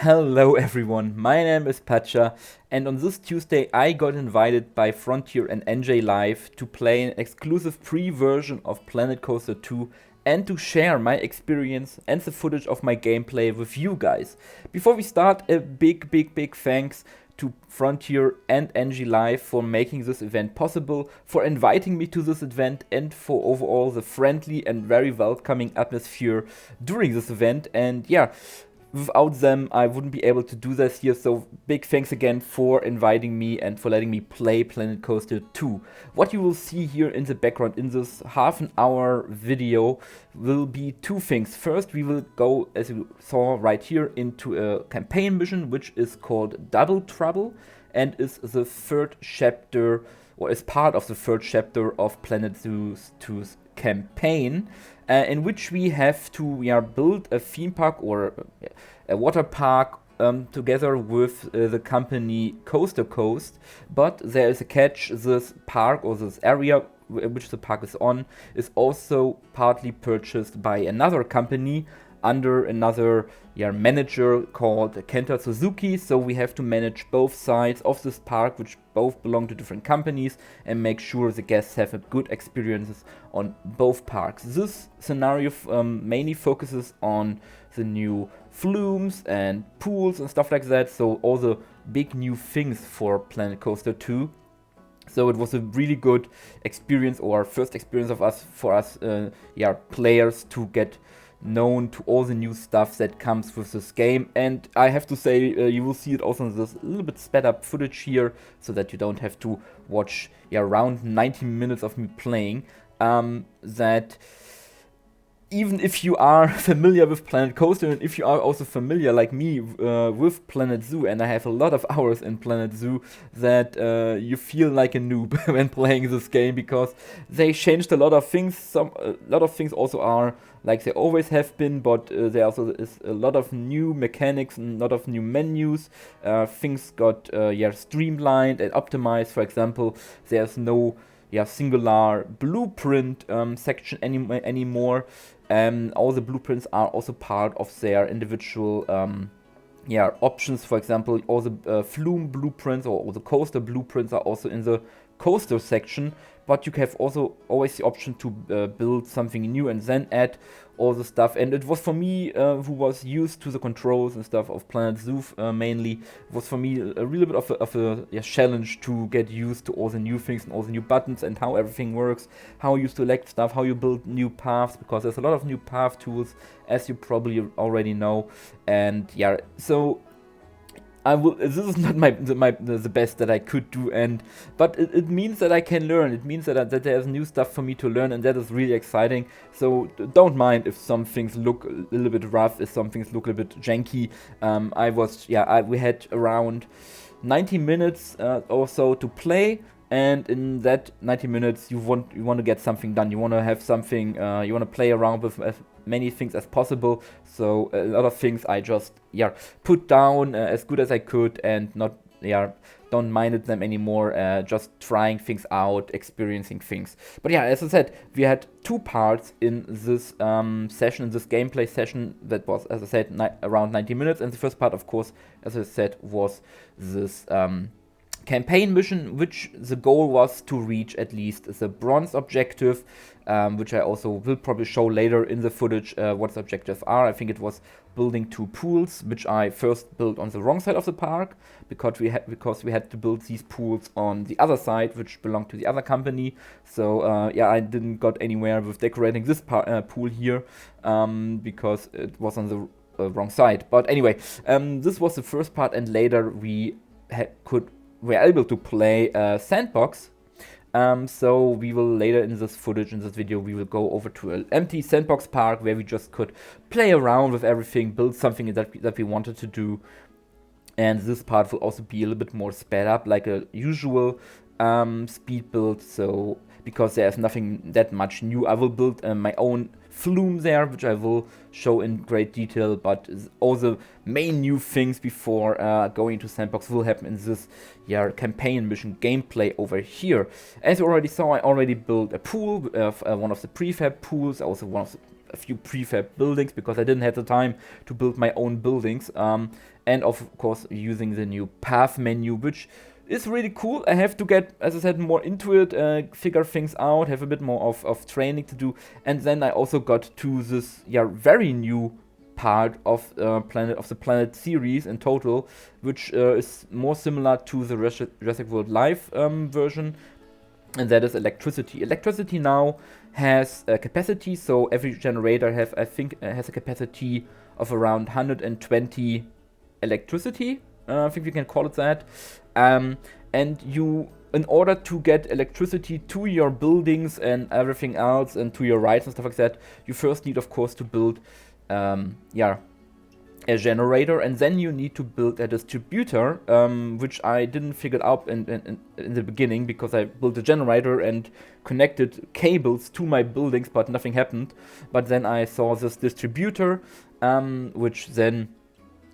Hello everyone, my name is Pacha, and on this Tuesday I got invited by Frontier and NJLive to play an exclusive pre-version of Planet Coaster 2 and to share my experience and the footage of my gameplay with you guys. Before we start, a big thanks to Frontier and NJLive for making this event possible, for inviting me to this event, and for overall the friendly and very welcoming atmosphere during this event. And yeah, without them, I wouldn't be able to do this here, so big thanks again for inviting me and for letting me play Planet Coaster 2. What you will see here in the background in this half an hour video will be two things. First, we will go, as you saw right here, into a campaign mission, which is called Double Trouble, and is the third chapter, or is part of the third chapter of Planet Zoo's 2's campaign, in which we have to build a theme park or a water park together with the company Coaster Coast. But there is a catch: this park, or this area which the park is on, is also partly purchased by another company under another manager called Kenta Suzuki. So we have to manage both sides of this park, which both belong to different companies, and make sure the guests have a good experiences on both parks. This scenario mainly focuses on the new flumes and pools and stuff like that, so all the big new things for Planet Coaster 2. So it was a really good experience, or first experience for us players, to get known to all the new stuff that comes with this game. And I have to say, you will see it also in this little bit sped up footage here, so that you don't have to watch around 90 minutes of me playing, that even if you are familiar with Planet Coaster, and if you are also familiar like me with Planet Zoo, and I have a lot of hours in Planet Zoo, that you feel like a noob when playing this game, because they changed a lot of things. A lot of things also are like they always have been, but there also is a lot of new mechanics and a lot of new menus. Things got streamlined and optimized. For example, there's no singular blueprint section anymore. All the blueprints are also part of their individual options. For example, all the flume blueprints or the coaster blueprints are also in the coaster section, but you have also always the option to build something new and then add all the stuff. And it was for me, who was used to the controls and stuff of Planet Zoo mainly, it was for me a really bit of a challenge to get used to all the new things and all the new buttons and how everything works, how you select stuff, how you build new paths, because there's a lot of new path tools, as you probably already know. And so this is not the best that I could do, but it means that I can learn. It means that there's new stuff for me to learn, and that is really exciting. So don't mind if some things look a little bit rough, if some things look a bit janky. We had around 90 minutes or so to play, and in that 90 minutes you want to get something done. You want to have something. You want to play around with as many things as possible. So a lot of things I just put down as good as I could, and don't mind them anymore. Just trying things out, experiencing things. But as I said, we had two parts in this session, in this gameplay session, that was, as I said, around 90 minutes. And the first part, of course, as I said, was this campaign mission, which the goal was to reach at least the bronze objective, which I also will probably show later in the footage what the objectives are. I think it was building two pools, which I first built on the wrong side of the park, because we had to build these pools on the other side, which belonged to the other company. So I didn't got anywhere with decorating this pool here, because it was on the wrong side. But anyway, this was the first part, and later we were able to play Sandbox. So we will later in this footage, in this video, we will go over to an empty Sandbox park where we just could play around with everything, build something that we wanted to do. And this part will also be a little bit more sped up, like a usual speed build. So because there's nothing that much new, I will build my own flume there, which I will show in great detail, but all the main new things before going to Sandbox will happen in this campaign mission gameplay over here. As you already saw, I already built a pool, one of the prefab pools, also a few prefab buildings, because I didn't have the time to build my own buildings. and of course using the new path menu, which is really cool. I have to get, as I said, more into it, figure things out, have a bit more of training to do, and then I also got to this very new part of the Planet series in total, which is more similar to the Jurassic World Live version, and that is electricity. Electricity now has a capacity, so every generator has a capacity of around 120 electricity. I think we can call it that. And you, in order to get electricity to your buildings and everything else, and to your rides and stuff like that, you first need, of course, to build a generator, and then you need to build a distributor, which I didn't figure out in the beginning, because I built a generator and connected cables to my buildings, but nothing happened. But then I saw this distributor, which then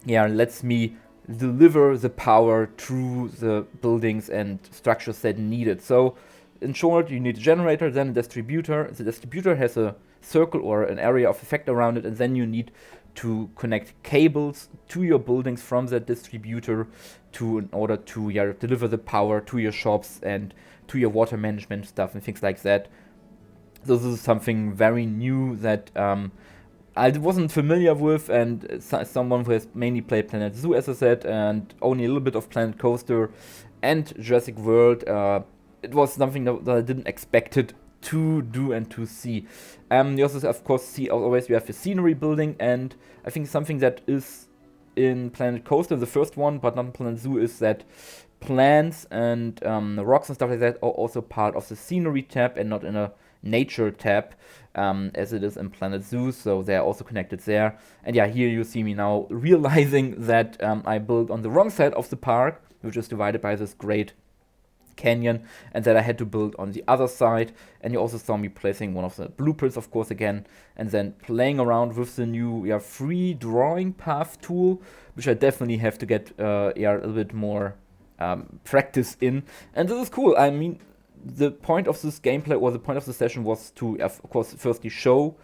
lets me deliver the power through the buildings and structures that need it. So in short, you need a generator, then a distributor. The distributor has a circle or an area of effect around it, and then you need to connect cables to your buildings from that distributor in order to deliver the power to your shops and to your water management stuff and things like that. So this is something very new that I wasn't familiar with, and someone who has mainly played Planet Zoo, as I said, and only a little bit of Planet Coaster and Jurassic World. It was something that I didn't expect it to do and to see. You also, of course, see always you have the scenery building, and I think something that is in Planet Coaster, the first one, but not in Planet Zoo, is that plants and rocks and stuff like that are also part of the scenery tab and not in a nature tab, as it is in Planet Zoo, so they're also connected there. And here you see me now realizing that I built on the wrong side of the park, which is divided by this great canyon, and that I had to build on the other side. And you also saw me placing one of the blueprints, of course, again, and then playing around with the new free drawing path tool, which I definitely have to get a little bit more practice in. And this is cool. I mean, the point of this gameplay, or the point of the session, was to, of course, firstly show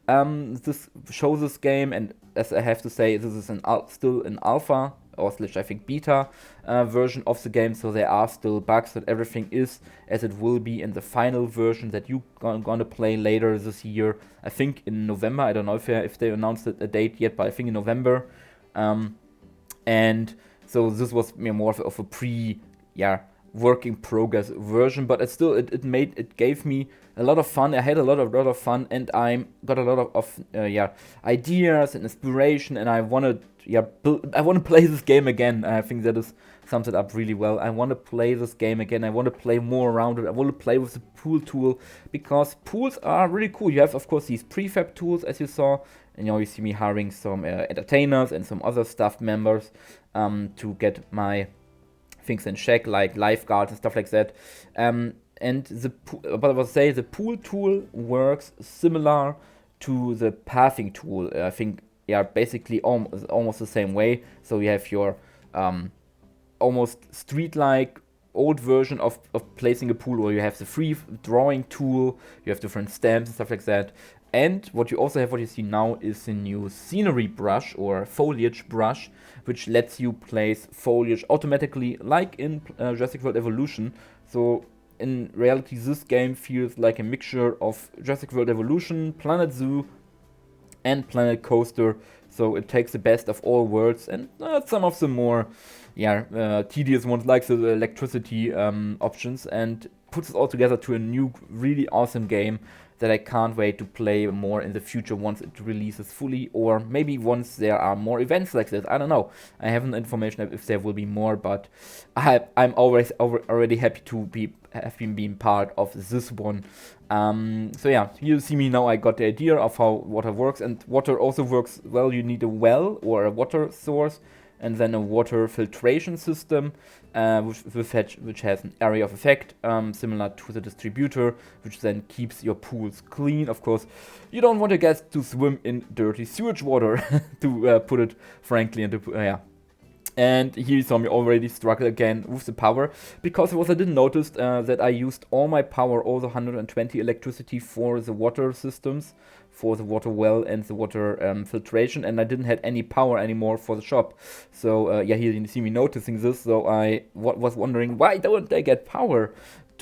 this game. And as I have to say, this is still an alpha or / I think beta version of the game, so there are still bugs, that everything is as it will be in the final version that you gonna play later this year. I think in November. I don't know if they announced a date yet, but I think in November. And so this was more of a work in progress version, but it gave me a lot of fun. I had a lot of fun, and I got a lot of ideas and inspiration, and I want to play this game again. I think that sums it up really well. I want to play this game again. I want to play more around it. I want to play with the pool tool, because pools are really cool. You have, of course, these prefab tools, as you saw, and you see me hiring some entertainers and some other staff members to get my things in check, like lifeguards and stuff like that. And but I would say the pool tool works similar to the pathing tool. I think basically almost the same way. So you have your almost street-like old version of placing a pool, where you have the free drawing tool, you have different stamps and stuff like that. And what you see now, is the new scenery brush or foliage brush, which lets you place foliage automatically, like in Jurassic World Evolution. So in reality, this game feels like a mixture of Jurassic World Evolution, Planet Zoo, and Planet Coaster. So it takes the best of all worlds, and some of the more tedious ones, like the electricity options, and puts it all together to a new, really awesome game that I can't wait to play more in the future once it releases fully, or maybe once there are more events like this. I don't know. I haven't information if there will be more, but I'm always already happy to have been part of this one. So you see me now. I got the idea of how water works, and water also works well. You need a well or a water source, and then a water filtration system, which has an area of effect, similar to the distributor, which then keeps your pools clean. Of course, you don't want your guests to swim in dirty sewage water, to put it frankly. And here you saw me already struggle again with the power, because I didn't notice that I used all my power, all the 120 electricity, for the water systems, for the water well and the water filtration, and I didn't have any power anymore for the shop. So yeah, here you see me noticing this. So I was wondering, why don't I get power?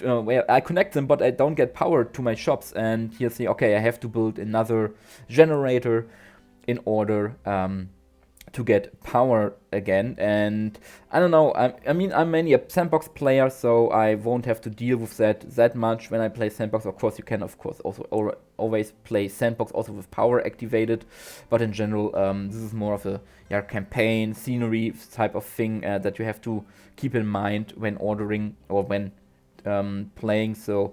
Where I connect them, but I don't get power to my shops. And here see, okay, I have to build another generator in order to get power again. And I don't know, I mean, I'm mainly a Sandbox player, so I won't have to deal with that much when I play Sandbox. Of course, you can, of course, also always play Sandbox also with power activated, but in general, this is more of a campaign, scenery type of thing that you have to keep in mind when ordering or when playing. So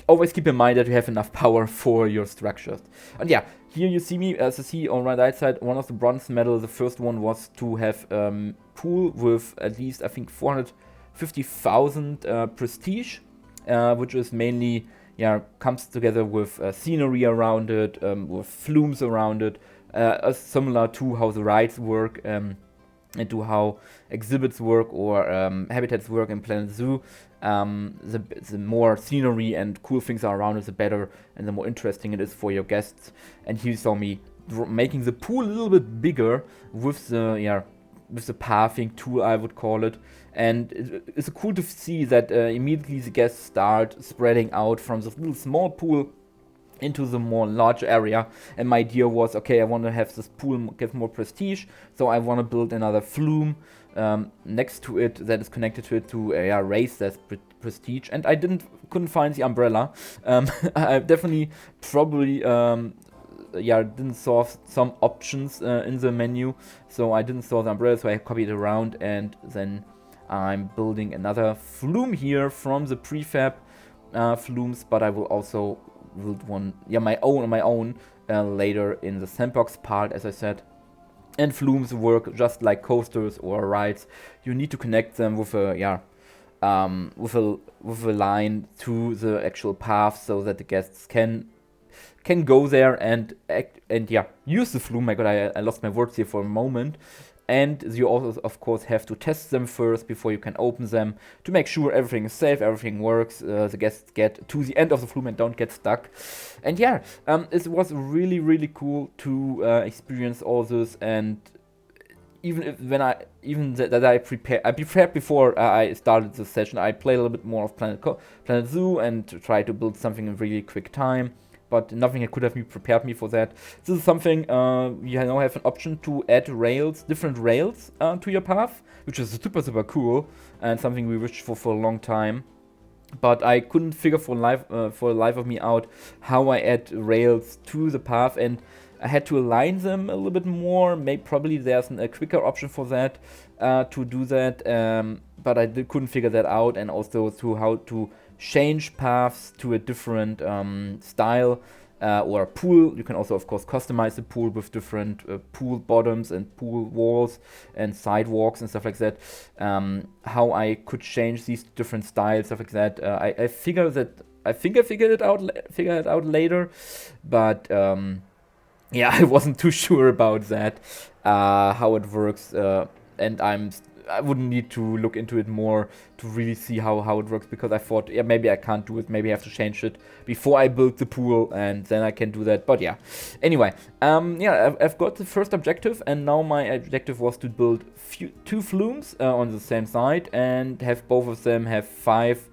always keep in mind that you have enough power for your structures. And yeah, here you see me, as you see on my right side, one of the bronze medals. The first one was to have pool with at least, I think, 450,000 prestige, which is mainly, comes together with scenery around it, with flumes around it, similar to how the rides work, and to how exhibits work or habitats work in Planet Zoo. The more scenery and cool things are around it, the better and the more interesting it is for your guests. And here you saw me making the pool a little bit bigger with the pathing tool, I would call it. And it's cool to see that immediately the guests start spreading out from this little small pool into the more large area. And my idea was, okay, I want to have this pool give more prestige, so I want to build another flume next to it that is connected to it to raise that prestige. And I couldn't find the umbrella. I definitely probably didn't saw some options in the menu, so I didn't saw the umbrella, so I copied it around, and then I'm building another flume here from the prefab flumes, but I will also build one, my own later in the Sandbox part, as I said. And flumes work just like coasters or rides. You need to connect them with a line to the actual path so that the guests can go there and use the flume. My God, I lost my words here for a moment. And you also, of course, have to test them first before you can open them to make sure everything is safe, everything works, the guests get to the end of the flume and don't get stuck. And it was really, really cool to experience all this. And I prepared before I started the session. I played a little bit more of Planet Zoo and tried to build something in really quick time. But nothing could have prepared me for that. This is something you now have an option to add rails, different rails to your path, which is super, super cool and something we wished for a long time. But I couldn't figure for the life of me out how I add rails to the path, and I had to align them a little bit more. Probably there's a quicker option for that to do that, but I couldn't figure that out, and also to how to change paths to a different style or pool. You can also, of course, customize the pool with different pool bottoms and pool walls and sidewalks and stuff like that. How I could change these different styles, stuff like that. I figured it out later, but I wasn't too sure about that, how it works, and I wouldn't need to look into it more to really see how it works, because I thought, maybe I can't do it, maybe I have to change it before I build the pool, and then I can do that. But anyway, I've got the first objective, and now my objective was to build two flumes on the same side, and have both of them have 5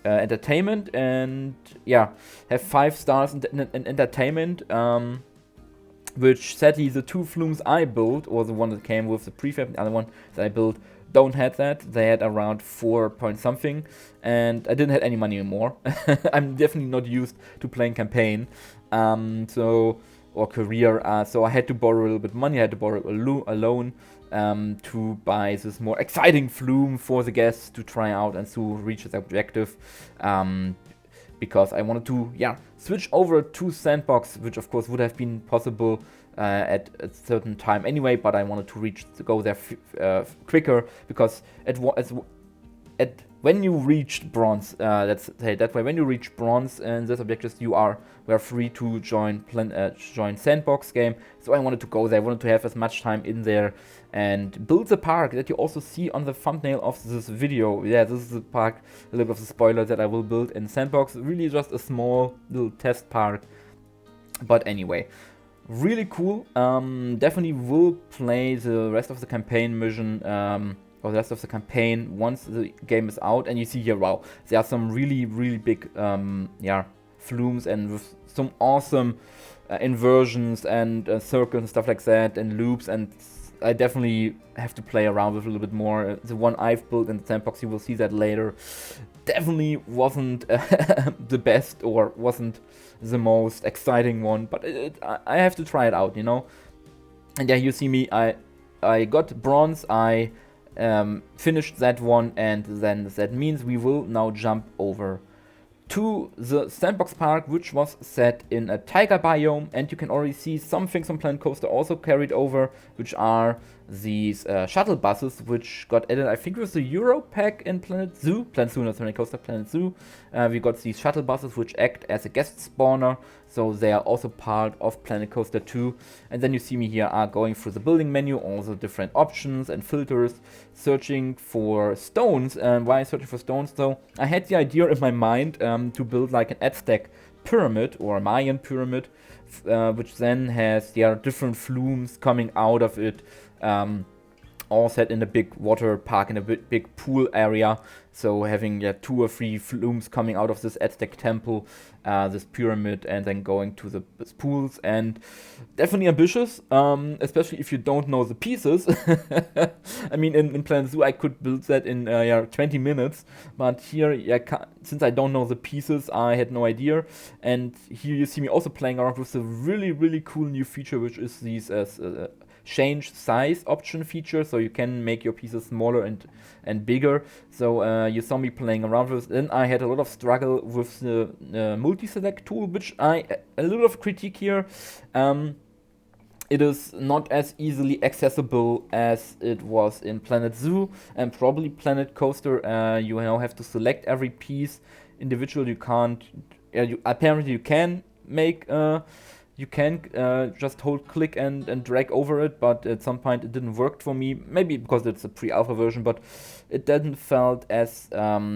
entertainment, and have 5 stars in entertainment. Which sadly the 2 flumes I built, or the one that came with the prefab, the other one that I built, don't have that. They had around 4 point something, and I didn't have any money anymore. I'm definitely not used to playing campaign, or career, so I had to borrow a little bit of money. I had to borrow a loan to buy this more exciting flume for the guests to try out and to reach the objective. Because I wanted to, switch over to Sandbox, which of course would have been possible at a certain time anyway, but I wanted to go there quicker, because when you reached bronze, let's say that way, when you reach bronze and this objectives, you were free to join Sandbox game. So I wanted to go there. I wanted to have as much time in there and build the park that you also see on the thumbnail of this video. This is the park, a little bit of the spoiler that I will build in Sandbox. Really just a small little test park But anyway, really cool. Definitely will play the rest of the campaign mission, or the rest of the campaign once the game is out. And you see here, wow, there are some really, really big, yeah, flumes, and with some awesome inversions and circles and stuff like that, and loops. And I definitely have to play around with a little bit more. The one I've built in the Sandbox, you will see that later, definitely wasn't the best, or wasn't the most exciting one, but I have to try it out, you know. And yeah, you see me, I got bronze, I finished that one, and then that means we will now jump over to the Sandbox Park, which was set in a taiga biome, and you can already see some things on Planet Coaster also carried over, which are these shuttle buses, which got added, I think it was the Euro pack in Planet Zoo, not Planet Coaster, Planet Zoo. We got these shuttle buses which act as a guest spawner, so they are also part of Planet Coaster 2. And then you see me here going through the building menu, all the different options and filters, searching for stones. And why searching for stones? So I had the idea in my mind to build like an Aztec pyramid or a Mayan pyramid, which then has different flumes coming out of it, all set in a big water park, in a big pool area. So having 2 or 3 flumes coming out of this Aztec temple, this pyramid, and then going to the pools. And definitely ambitious, especially if you don't know the pieces. I mean, in Planet Zoo I could build that in 20 minutes, but here, since I don't know the pieces, I had no idea. And here you see me also playing around with a really, really cool new feature, which is these change size option feature, so you can make your pieces smaller and bigger. So you saw me playing around with it. Then I had a lot of struggle with the multi-select tool, which a little of critique here. It is not as easily accessible as it was in Planet Zoo and probably Planet Coaster. You now have to select every piece individually. You can't. Apparently you can make. You can just hold click and drag over it, but at some point it didn't work for me. Maybe because it's a pre-alpha version, but it didn't felt as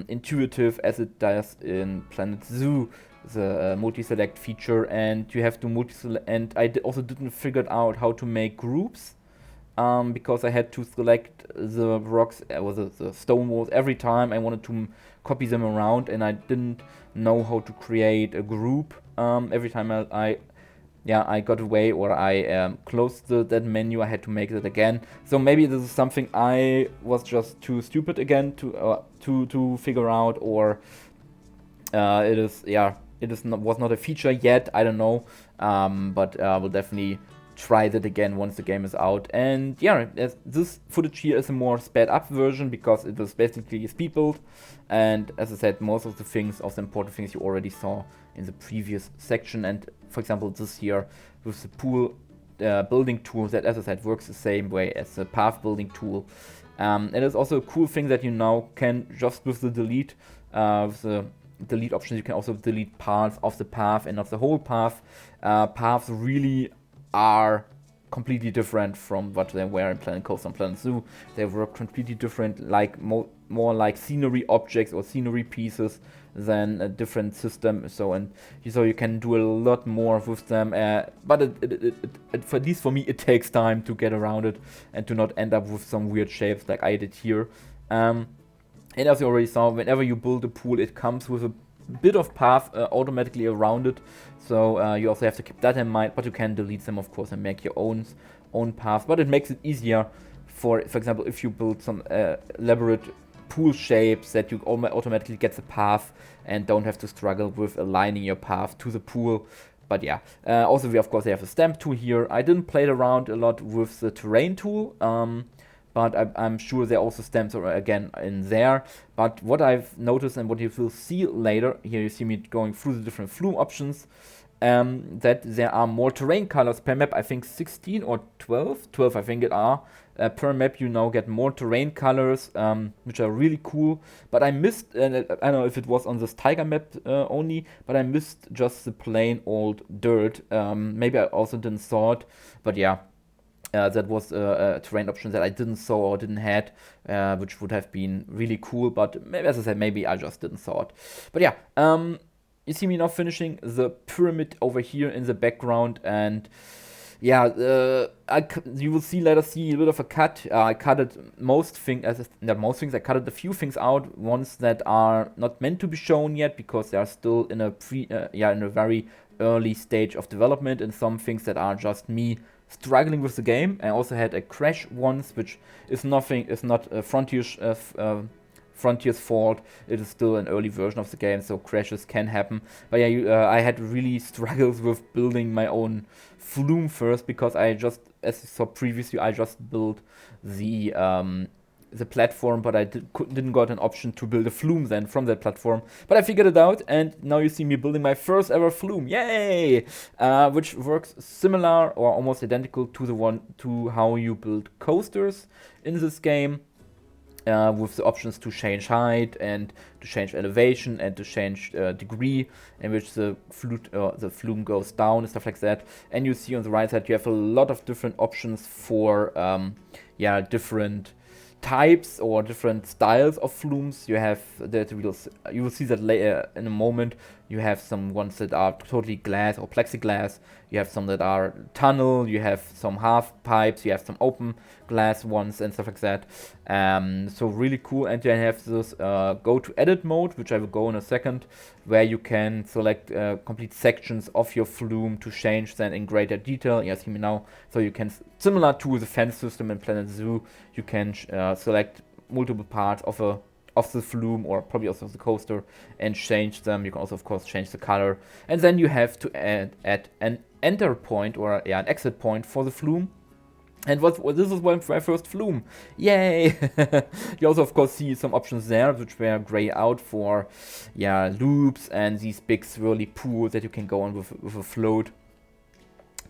intuitive as it does in Planet Zoo, the multi-select feature. And you have to multi-select, and I also didn't figure out how to make groups, because I had to select the rocks or the stone walls every time I wanted to copy them around, and I didn't know how to create a group every time I got away, or I closed that menu. I had to make it again. So maybe this is something I was just too stupid again to figure out, or was not a feature yet. I don't know, but we'll definitely try that again once the game is out. And this footage here is a more sped up version because it was basically speed build. And as I said, most of the important things you already saw in the previous section. And for example, this here with the pool building tool, that, as I said, works the same way as the path building tool. It is also a cool thing that you now can, just with the delete options, you can also delete parts of the path and of the whole path. Paths really are completely different from what they were in Planet Coaster and Planet Zoo. They were completely different, like more like scenery objects or scenery pieces than a different system. So you can do a lot more with them, but at least for me, it takes time to get around it and to not end up with some weird shapes like I did here. And as you already saw, whenever you build a pool, it comes with a bit of path automatically around it. So you also have to keep that in mind, but you can delete them, of course, and make your own path. But it makes it easier for example, if you build some elaborate pool shapes, that you automatically get the path and don't have to struggle with aligning your path to the pool. But also we of course have a stamp tool here. I didn't play around a lot with the terrain tool, but I'm sure there are also stamps again in there. But what I've noticed and what you will see later, here you see me going through the different flume options, that there are more terrain colors per map. I think 16 or 12 I think it are. Per map you now get more terrain colors, which are really cool. But I missed, I don't know if it was on this tiger map only, but I missed just the plain old dirt. Maybe I also didn't saw it, but that was a terrain option that I didn't saw or didn't had, which would have been really cool. But maybe, as I said, maybe I just didn't saw it. But you see me now finishing the pyramid over here in the background, and yeah, you will see. Let us see a bit of a cut. I cut it not most things. I cut it a few things out, ones that are not meant to be shown yet because they are still in a in a very early stage of development, and some things that are just me struggling with the game. I also had a crash once, which is nothing. It's not Frontier's fault. It is still an early version of the game, so crashes can happen. But yeah, I had really struggles with building my own flume first because as you saw previously, I just built the platform, but I didn't got an option to build a flume then from that platform. But I figured it out, and now you see me building my first ever flume. Yay! Which works similar or almost identical to how you build coasters in this game. With the options to change height and to change elevation and to change degree in which the flume goes down and stuff like that. And you see on the right side you have a lot of different options for different types or different styles of flumes. You have that you will see that later in a moment. You have some ones that are totally glass or plexiglass. You have some that are tunnel. You have some half pipes. You have some open glass ones and stuff like that. So really cool. And then have this go to edit mode, which I will go in a second, where you can select complete sections of your flume to change them in greater detail. You see me now. So you can, similar to the fence system in Planet Zoo, you can select multiple parts of the flume or probably also the coaster and change them. You can also of course change the color, and then you have to add an enter point or an exit point for the flume. And this is my first flume. Yay! You also of course see some options there which were grayed out for loops and these big swirly pools that you can go on with a float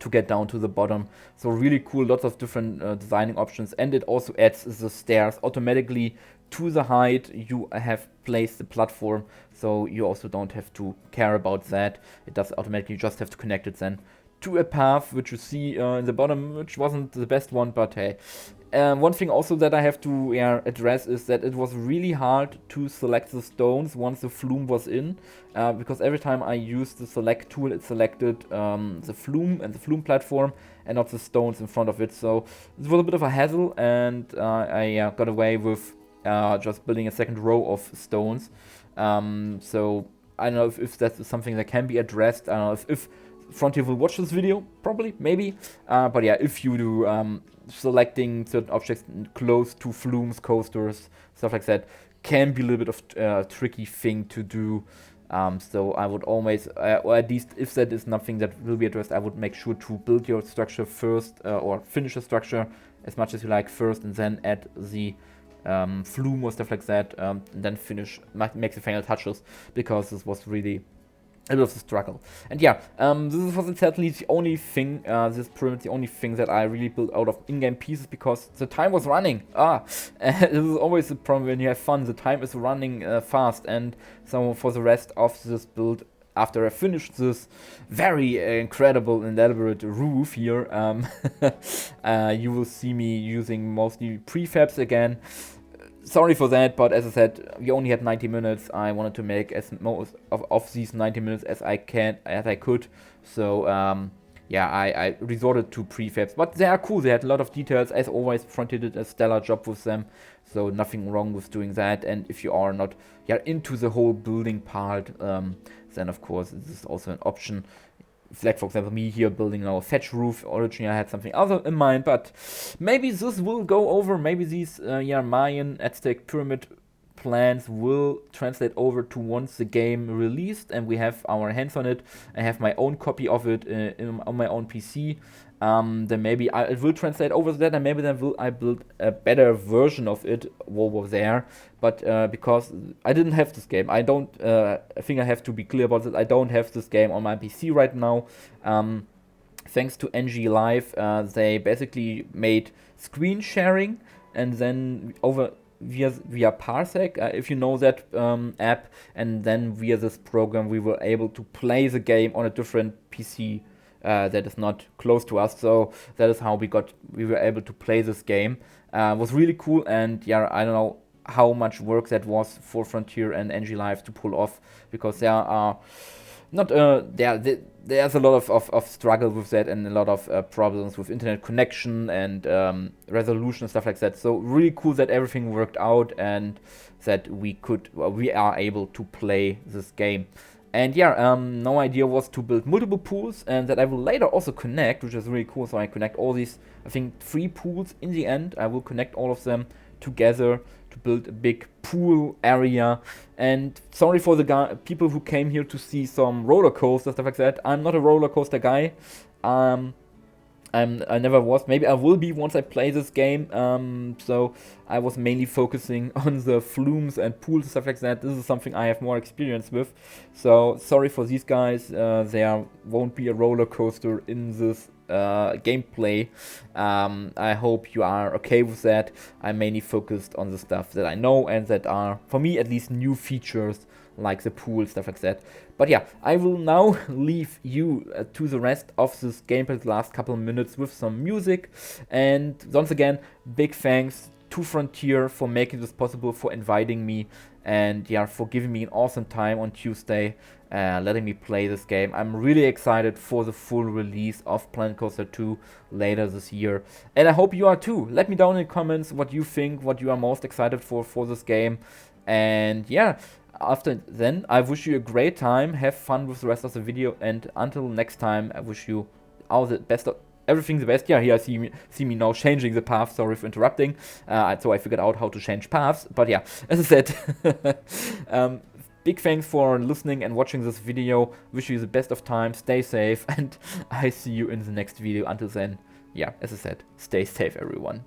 to get down to the bottom. So really cool, lots of different designing options, and it also adds the stairs automatically to the height you have placed the platform, so you also don't have to care about that. It does automatically. You just have to connect it then to a path which you see in the bottom, which wasn't the best one, but hey. One thing also that I have to address is that it was really hard to select the stones once the flume was in, because every time I used the select tool, it selected the flume and the flume platform and not the stones in front of it. So it was a bit of a hassle, and I got away with just building a second row of stones. So I don't know if that's something that can be addressed. I don't know if Frontier will watch this video, probably, maybe. But yeah, if you do, selecting certain objects close to flumes, coasters, stuff like that, can be a little bit of a tricky thing to do. So I would always, or at least if that is nothing that will be addressed, I would make sure to build your structure first, or finish the structure as much as you like first, and then add the flume or stuff like that, and then make the final touches, because this was really a bit of a struggle. And yeah, this was certainly the only thing, this pyramid, the only thing that I really built out of in-game pieces, because the time was running. This is always the problem when you have fun, the time is running fast. And so for the rest of this build, after I finished this very incredible and elaborate roof here, you will see me using mostly prefabs again. Sorry for that, but as I said, we only had 90 minutes. I wanted to make as most of these 90 minutes as I could. So I resorted to prefabs, but they are cool. They had a lot of details. As always, Frontier did a stellar job with them, so nothing wrong with doing that. And if you are not into the whole building part, then of course this is also an option. Like for example me here building now a thatch roof. Originally I had something other in mind, but maybe this will go over. Maybe these Mayan Aztec pyramid plans will translate over to once the game released and we have our hands on it. I have my own copy of it on my own PC. Then maybe it will translate over that, and maybe then I build a better version of it over there. But because I didn't have this game, I think I have to be clear about this. I don't have this game on my PC right now. Thanks to NJLive, they basically made screen sharing, and then via Parsec, if you know that app, and then via this program we were able to play the game on a different PC that is not close to us. So that is how we were able to play this game. It was really cool, and I don't know how much work that was for Frontier and NJLive to pull off, because there are not there's a lot of struggle with that, and a lot of problems with internet connection and resolution and stuff like that. So really cool that everything worked out and that we are able to play this game. And yeah, no idea was to build multiple pools, and that I will later also connect, which is really cool. So I connect all these, I think 3 pools in the end. I will connect all of them together to build a big pool area. And sorry for the people who came here to see some roller coaster stuff like that. I'm not a roller coaster guy. I never was. Maybe I will be once I play this game. So I was mainly focusing on the flumes and pools and stuff like that. This is something I have more experience with. So sorry for these guys. There won't be a roller coaster in this gameplay. I hope you are okay with that. I'm mainly focused on the stuff that I know and that are, for me at least, new features like the pool, stuff like that. But yeah, I will now leave you to the rest of this gameplay, the last couple of minutes, with some music. And once again, big thanks to Frontier for making this possible, for inviting me, and yeah, for giving me an awesome time on Tuesday, letting me play this game. I'm really excited for the full release of Planet Coaster 2 later this year, and I hope you are too. Let me down in the comments what you think, what you are most excited for this game. And yeah, after then, I wish you a great time, have fun with the rest of the video, and until next time, I wish you all the best, everything the best. Yeah, here I see me now changing the path, sorry for interrupting, so I figured out how to change paths. But yeah, as I said, big thanks for listening and watching this video, wish you the best of time, stay safe, and I see you in the next video. Until then, yeah, as I said, stay safe everyone.